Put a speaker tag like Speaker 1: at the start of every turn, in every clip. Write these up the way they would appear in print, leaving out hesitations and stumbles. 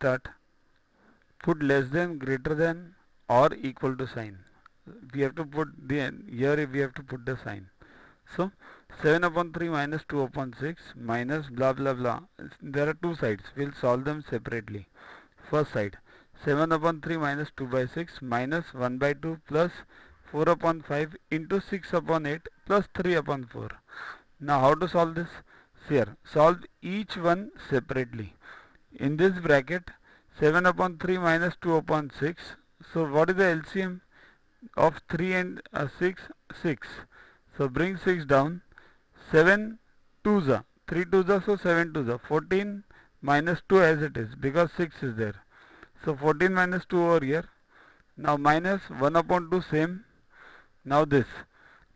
Speaker 1: start. Put less than, greater than, or equal to sign. We have to put the, here we have to put the sign. So 7 upon 3 minus 2 upon 6 minus blah blah blah. There are two sides. We'll solve them separately. First side, 7 upon 3 minus 2 by 6 minus 1 by 2 plus 4 upon 5 into 6 upon 8 plus 3 upon 4. Now how to solve this? Here, solve each one separately. In this bracket, 7 upon 3 minus 2 upon 6. So what is the LCM of 3 and 6? 6. So bring 6 down. 7 2s are 3 2s are, so 7 2s are 14 minus 2 as it is because 6 is there. So 14 minus 2 over here. Now minus 1 upon 2 same. Now this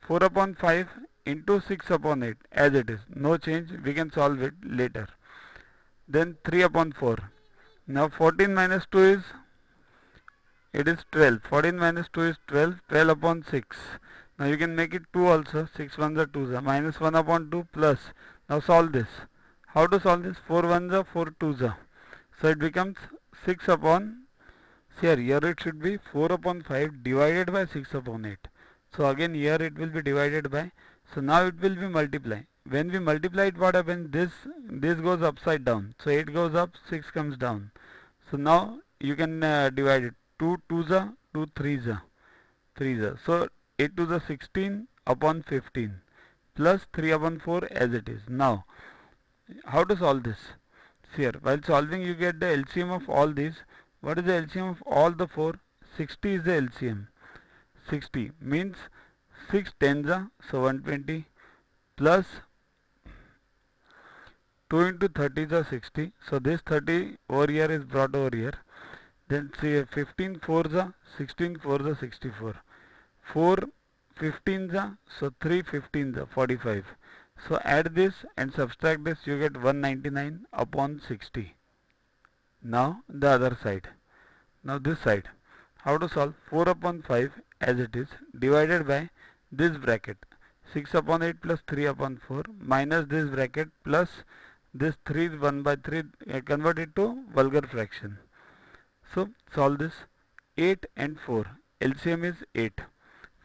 Speaker 1: 4 upon 5 into 6 upon 8 as it is. No change. We can solve it later. Then 3 upon 4. Now 14 minus 2 is, it is 12. 14 minus 2 is 12. 12 upon 6. Now you can make it 2 also. 6 ones are 2s. Minus 1 upon 2 plus. Now solve this. How to solve this? 4 ones are 4 2s are. So it becomes 6 upon, here it should be 4 upon 5 divided by 6 upon 8. So again here it will be divided by. So now it will be multiply. When we multiply it, what happens? This goes upside down. So 8 goes up, 6 comes down. So now you can divide it. 2 2s are, 2 3s are, 3s are. So 8 to the 16 upon 15 plus 3 upon 4 as it is. Now how to solve this? Here, while solving you get the LCM of all these. What is the LCM of all the 4? 60 is the LCM. 60 means 6 tens are, so 120 plus 2 into 30s are 60. So this 30 over here is brought over here. Then see 15 4s are, 16 4s are 64. 4 15s are, so 3 15s are 45. So add this and subtract this, you get 199 upon 60. Now the other side. Now this side. How to solve? 4 upon 5 as it is divided by this bracket. 6 upon 8 plus 3 upon 4 minus this bracket plus this 3 1 by 3, convert it to vulgar fraction. So solve this. 8 and 4. LCM is 8.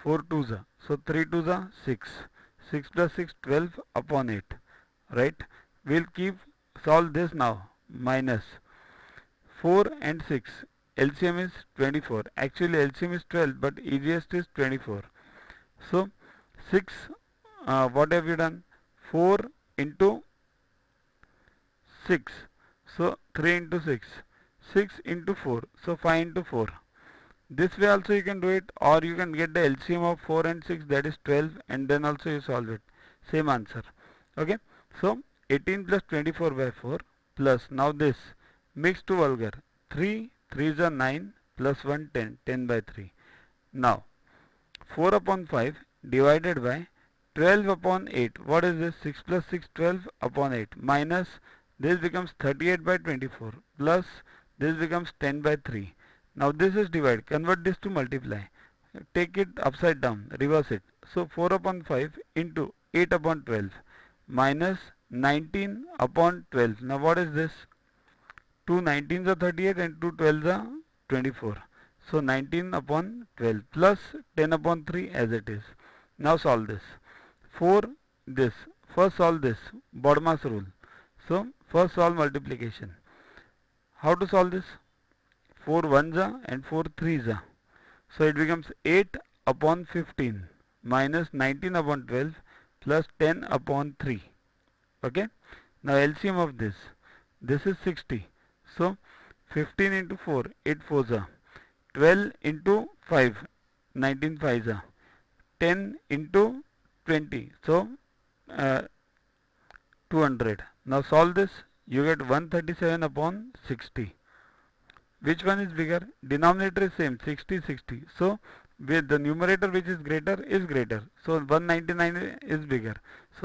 Speaker 1: 4 2s are. So 3 2s are 6. 6 plus 6 12 upon 8. Right? We'll keep solve this now. Minus 4 and 6. LCM is 24. Actually LCM is 12 but easiest is 24. So 6, what have you done? 4 into 6. So 3 into 6. 6 into 4. So 5 into 4. This way also you can do it, or you can get the LCM of 4 and 6, that is 12, and then also you solve it. Same answer. Okay. So 18 plus 24 by 4 plus now this mixed to vulgar. 3 3s are 9 plus 1 10. 10 by 3. Now 4 upon 5 divided by 12 upon 8. What is this? 6 plus 6 12 upon 8 minus this becomes 38 by 24 plus this becomes 10 by 3. Now this is divide. Convert this to multiply. Take it upside down. Reverse it. So 4 upon 5 into 8 upon 12 minus 19 upon 12. Now what is this? 2 19s are 38 and 2 12s are 24. So 19 upon 12 plus 10 upon 3 as it is. Now solve this. 4 this. First solve this. BODMAS rule. So first solve multiplication. How to solve this? 4 1s are and 4 3s are. So it becomes 8 upon 15 minus 19 upon 12 plus 10 upon 3. Okay. Now LCM of this. This is 60. So 15 into 4, 8 4s are. 12 into 5, 19 5s are. 10 into 20. So 200. Now solve this. You get 137 upon 60. Which one is bigger? Denominator is same, 60 60. So with the numerator which is greater is greater. So 199 is bigger. So